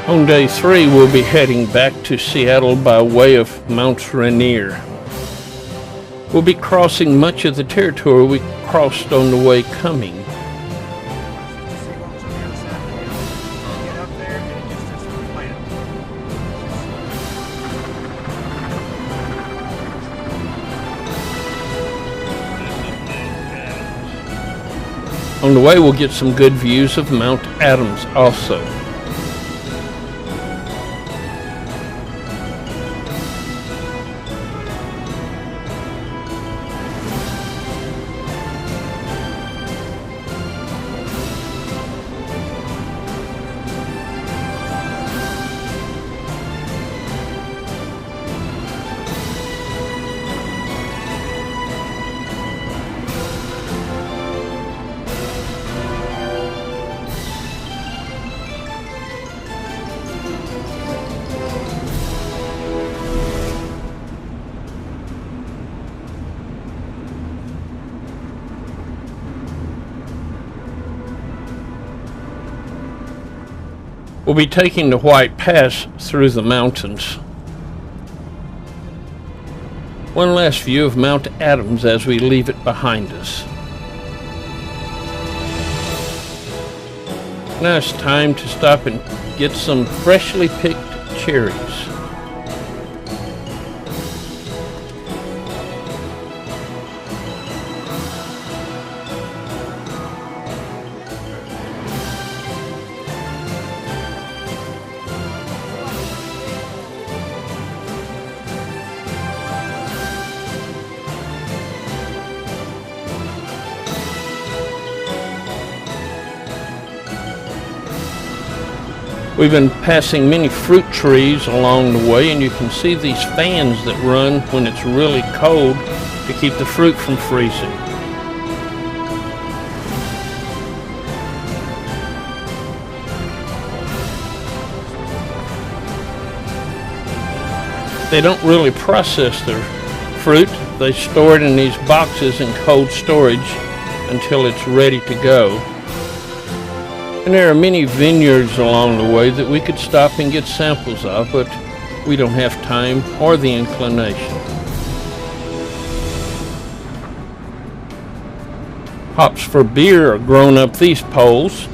On day 3, we'll be heading back to Seattle by way of Mount Rainier. We'll be crossing much of the territory we crossed on the way coming. On the way, we'll get some good views of Mount Adams also. We'll be taking the White Pass through the mountains. One last view of Mount Adams as we leave it behind us. Now it's time to stop and get some freshly picked cherries. We've been passing many fruit trees along the way, and you can see these fans that run when it's really cold to keep the fruit from freezing. They don't really process their fruit. They store it in these boxes in cold storage until it's ready to go. And there are many vineyards along the way that we could stop and get samples of, but we don't have time or the inclination. Hops for beer are grown up these poles.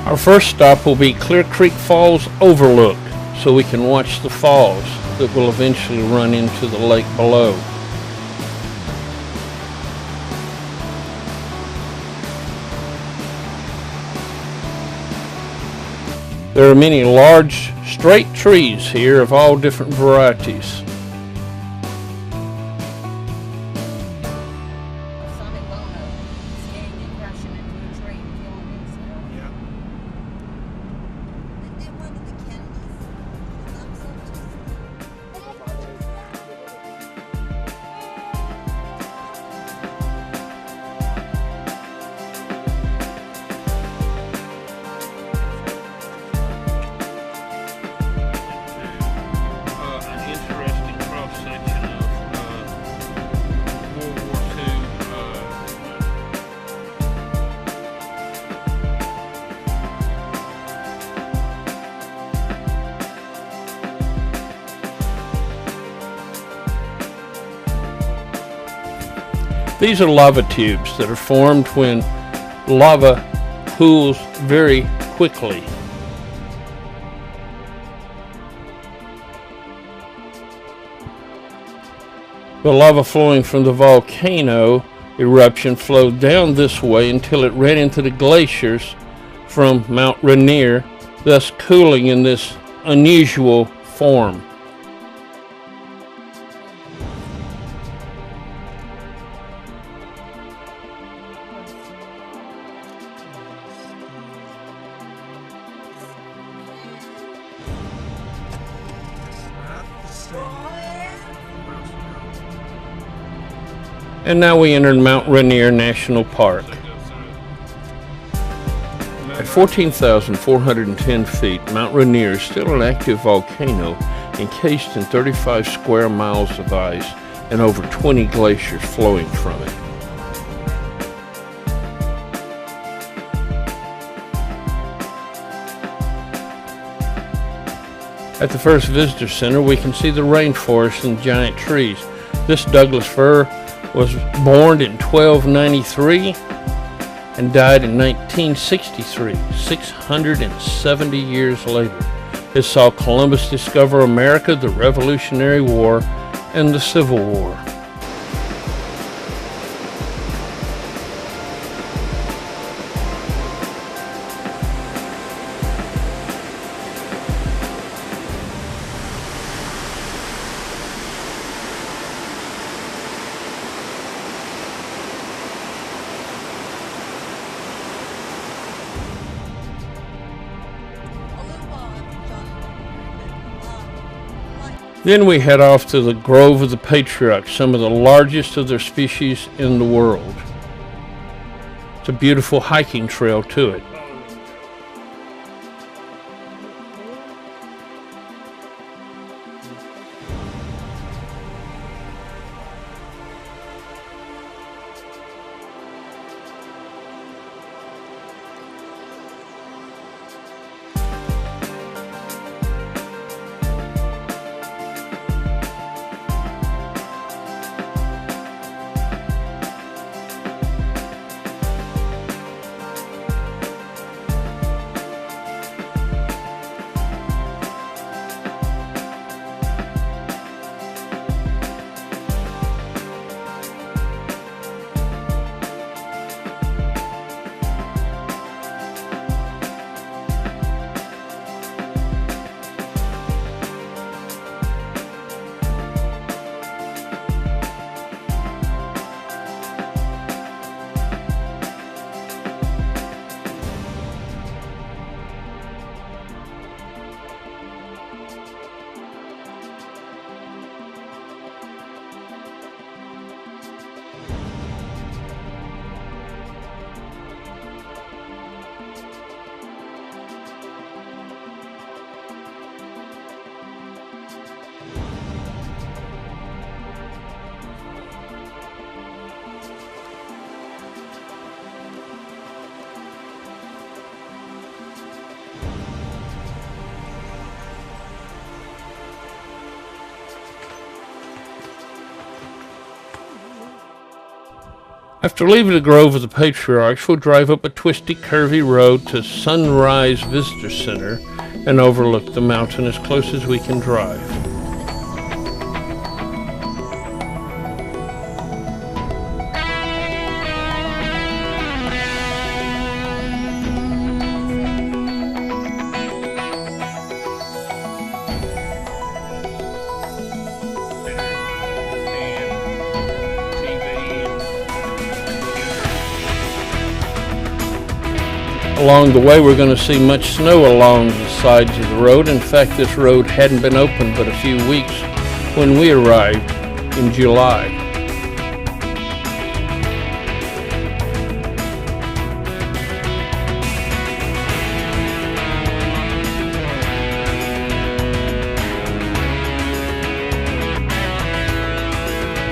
Our first stop will be Clear Creek Falls Overlook, so we can watch the falls that will eventually run into the lake below. There are many large, straight trees here of all different varieties. These are lava tubes that are formed when lava cools very quickly. The lava flowing from the volcano eruption flowed down this way until it ran into the glaciers from Mount Rainier, thus cooling in this unusual form. And now we entered Mount Rainier National Park. At 14,410 feet, Mount Rainier is still an active volcano encased in 35 square miles of ice and over 20 glaciers flowing from it. At the first visitor center, we can see the rainforest and giant trees. This Douglas fir was born in 1293 and died in 1963, 670 years later. It saw Columbus discover America, the Revolutionary War, and the Civil War. Then we head off to the Grove of the Patriarchs, some of the largest of their species in the world. It's a beautiful hiking trail to it. After leaving the Grove of the Patriarchs, we'll drive up a twisty, curvy road to Sunrise Visitor Center and overlook the mountain as close as we can drive. Along the way, we're going to see much snow along the sides of the road. In fact, this road hadn't been open but a few weeks when we arrived in July.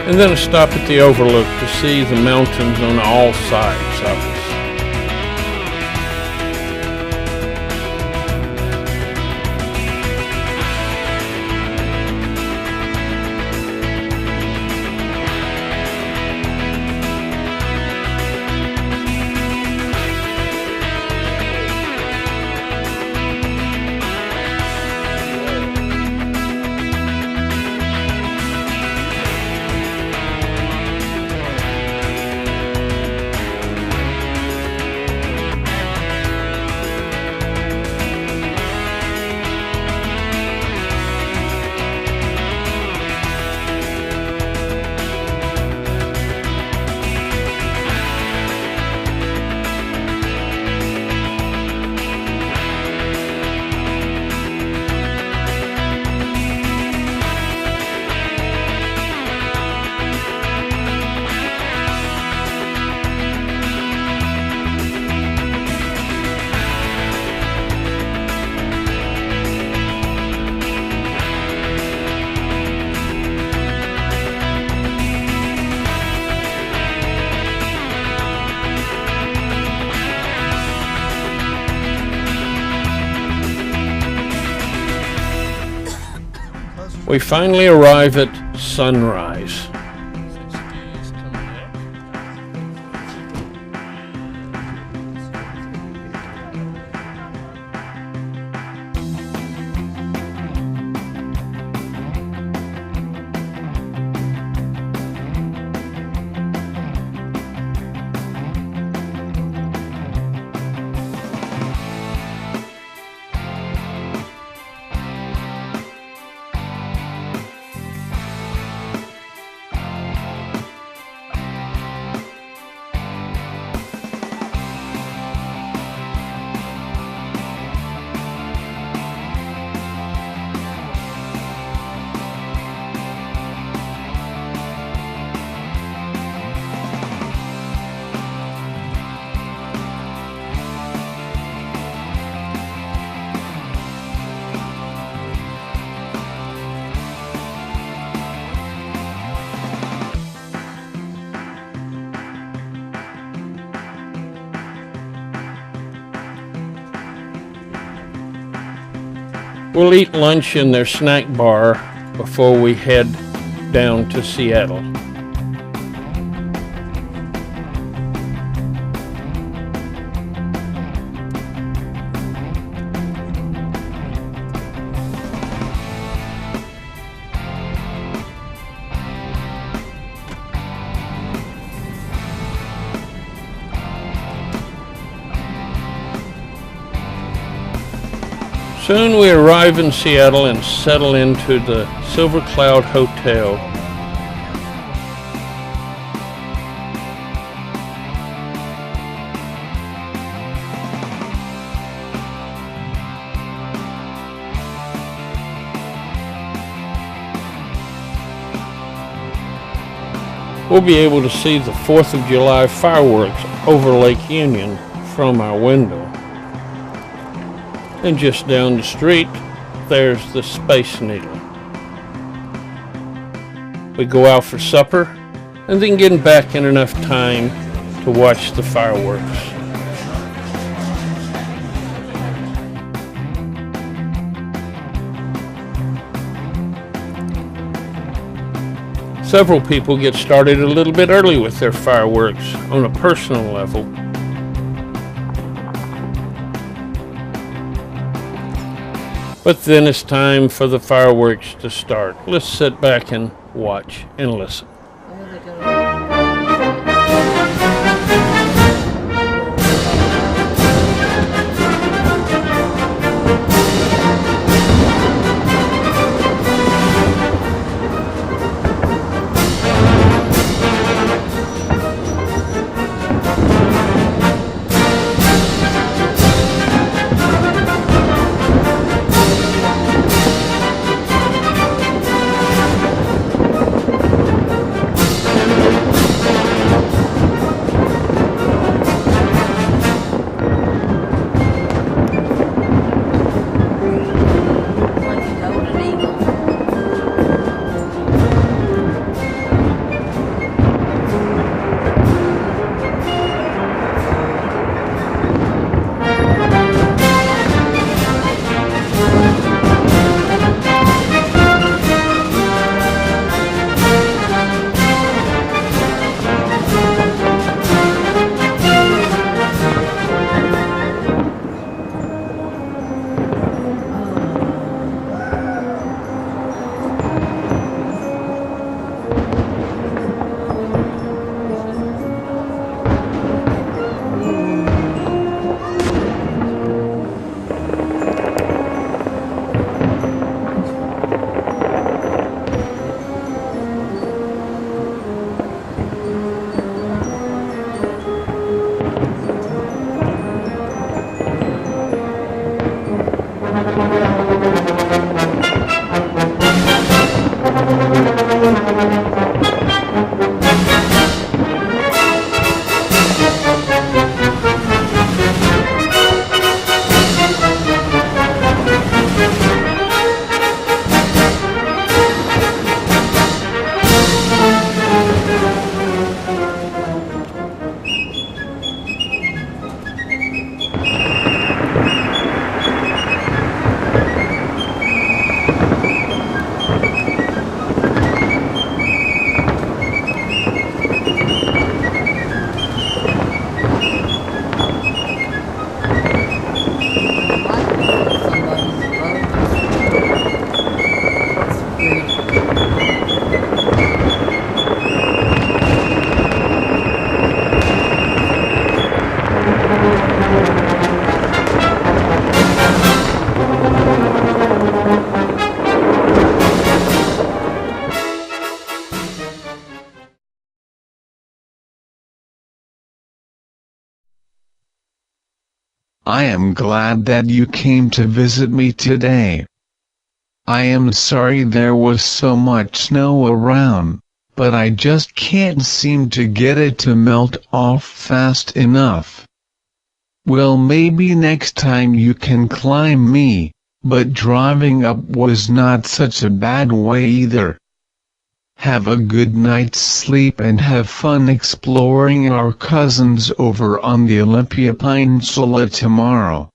And then a stop at the overlook to see the mountains on all sides of us. We finally arrive at sunrise. We'll eat lunch in their snack bar before we head down to Seattle. Soon we arrive in Seattle and settle into the Silver Cloud Hotel. We'll be able to see the 4th of July fireworks over Lake Union from our window. And just down the street, there's the Space Needle. We go out for supper and then get back in enough time to watch the fireworks. Several people get started a little bit early with their fireworks on a personal level. But then it's time for the fireworks to start. Let's sit back and watch and listen. I am glad that you came to visit me today. I am sorry there was so much snow around, but I just can't seem to get it to melt off fast enough. Well, maybe next time you can climb me, but driving up was not such a bad way either. Have a good night's sleep and have fun exploring our cousins over on the Olympia Peninsula tomorrow.